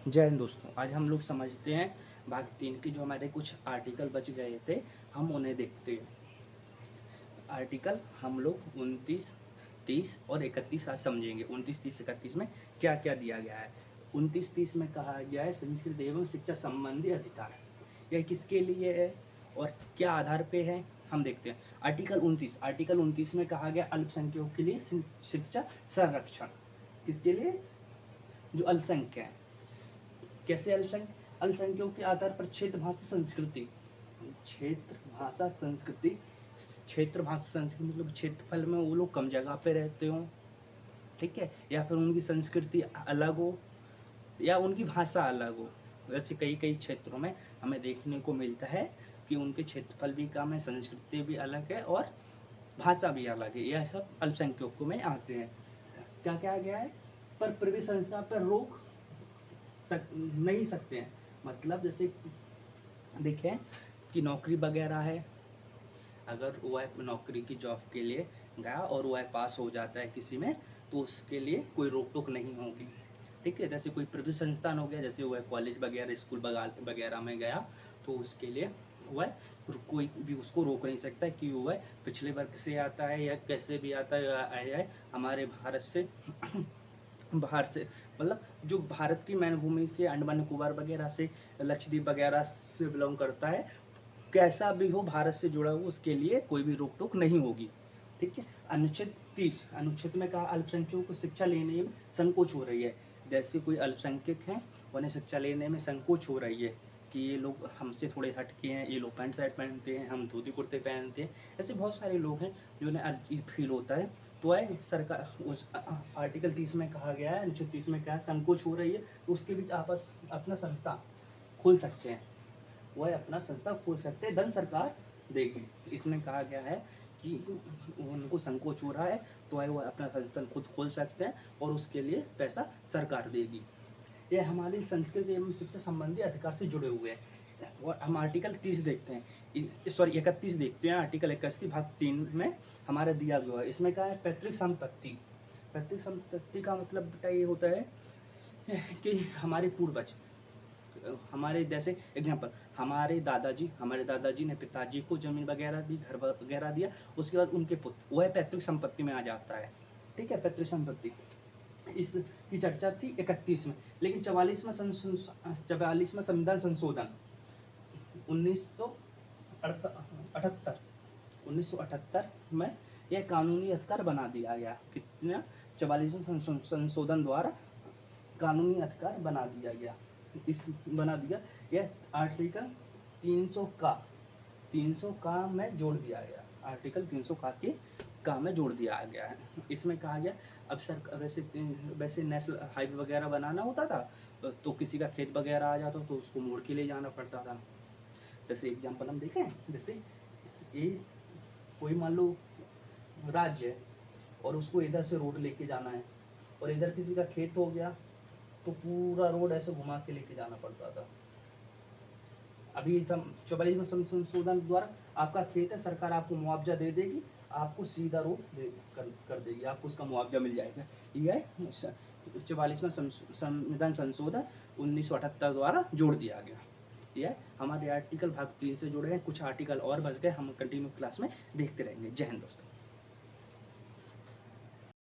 जय हिंद दोस्तों। आज हम लोग समझते हैं भाग 3 के जो हमारे कुछ आर्टिकल बच गए थे, हम उन्हें देखते हैं। आर्टिकल हम लोग 29, 30 और 31 आज समझेंगे। 29, 30, 31 में क्या क्या दिया गया है। 29, 30 में कहा गया है संस्कृत एवं शिक्षा संबंधी अधिकार। यह किसके लिए है और क्या आधार पे है, हम देखते हैं। आर्टिकल 29 में कहा गया अल्पसंख्यकों के लिए शिक्षा संरक्षण। किसके लिए? जो अल्पसंख्यक हैं। कैसे अल्पसंख्यकों के आधार पर क्षेत्र भाषा संस्कृति क्षेत्र भाषा संस्कृति मतलब क्षेत्रफल में वो लोग कम जगह पे रहते हो, ठीक है, या फिर उनकी संस्कृति अलग हो या उनकी भाषा अलग हो। वैसे कई कई क्षेत्रों में हमें देखने को मिलता है कि उनके क्षेत्रफल भी कम है, संस्कृति भी अलग है और भाषा भी अलग है। यह सब अल्पसंख्यकों में आते हैं। क्या क्या गया है? पर प्रवेश संस्था पर रोक नहीं सकते हैं। मतलब जैसे देखें कि नौकरी वगैरह है, अगर वह नौकरी की जॉब के लिए गया और वह पास हो जाता है किसी में, तो उसके लिए कोई रोक टोक नहीं होगी, ठीक है। जैसे कोई प्रवेश संस्थान हो गया, जैसे वह कॉलेज वगैरह स्कूल वगैरह में गया, तो उसके लिए वह कोई भी उसको रोक नहीं सकता कि वह पिछले वर्ग से आता है या कैसे भी आता है हमारे भारत से बाहर से, मतलब जो भारत की मैनभूमि से, अंडमान निकोबार वगैरह से, लक्षद्वीप वगैरह से बिलोंग करता है, कैसा भी हो भारत से जुड़ा हुआ, उसके लिए कोई भी रोक टोक नहीं होगी, ठीक है। अनुच्छेद 30 अनुच्छेद में कहा अल्पसंख्यकों को शिक्षा लेने में संकोच हो रही है। जैसे कोई अल्पसंख्यक हैं, उन्हें शिक्षा लेने में संकोच हो रही है कि ये लोग हमसे थोड़े हटके हैं, ये लोग पैंट शर्ट पहनते हैं, हम धोती कुर्ते पहनते हैं। ऐसे बहुत सारे लोग हैं जिन्हें फील होता है। तो है सरकार उस आर्टिकल 30 में कहा गया है, अनुच्छेद 30 में क्या है, संकोच हो रही है, तो उसके बीच आपस अपना संस्था खोल सकते हैं। वह अपना संस्था खोल सकते हैं, धन सरकार देगी। इसमें कहा गया है कि उनको संकोच हो रहा है तो वह अपना संस्थान खुद खोल सकते हैं और उसके लिए पैसा सरकार देगी। यह हमारी संस्कृति एवं शिक्षा संबंधी अधिकार से जुड़े हुए हैं। और हम आर्टिकल 30 देखते हैं, सॉरी 31 देखते हैं। आर्टिकल 31 भाग 3 में हमारा दिया गया है। इसमें क्या है? पैतृक संपत्ति। पैतृक संपत्ति का मतलब बेटा ये होता है कि हमारे पूर्वज, हमारे जैसे एग्जाम्पल, हमारे दादाजी ने पिताजी को जमीन वगैरह दी, घर वगैरह दिया, उसके बाद उनके पुत्र, वह पैतृक संपत्ति में आ जाता है, ठीक है। पैतृक संपत्ति इसकी चर्चा थी 31 में, लेकिन 44 में संविधान संशोधन 1978 में यह कानूनी अधिकार बना दिया गया। कितना? 44वें संशोधन द्वारा कानूनी अधिकार बना दिया गया। बना दिया यह आर्टिकल 300 का में जोड़ दिया गया। आर्टिकल 300 का में जोड़ दिया गया है। इसमें कहा गया अब सर वैसे नेशनल हाईवे वगैरह बनाना होता था तो किसी का खेत वगैरह आ जाता तो उसको मोड़ के ले जाना पड़ता था। जैसे एग्जांपल हम देखें, जैसे ये कोई मान लो राज्य है और उसको इधर से रोड लेके जाना है और इधर किसी का खेत हो गया तो पूरा रोड ऐसे घुमा के लेके जाना पड़ता था। अभी 44वें संशोधन द्वारा आपका खेत है, सरकार आपको मुआवजा दे देगी, आपको सीधा रोड कर देगी, आपको उसका मुआवजा मिल जाएगा। यह 44वां संविधान संशोधन 1978 द्वारा जोड़ दिया गया। यह हमारे आर्टिकल भाग 3 से जुड़े हैं। कुछ आर्टिकल और बच गए, हम कंटिन्यू क्लास में देखते रहेंगे। जय हिंद दोस्तों।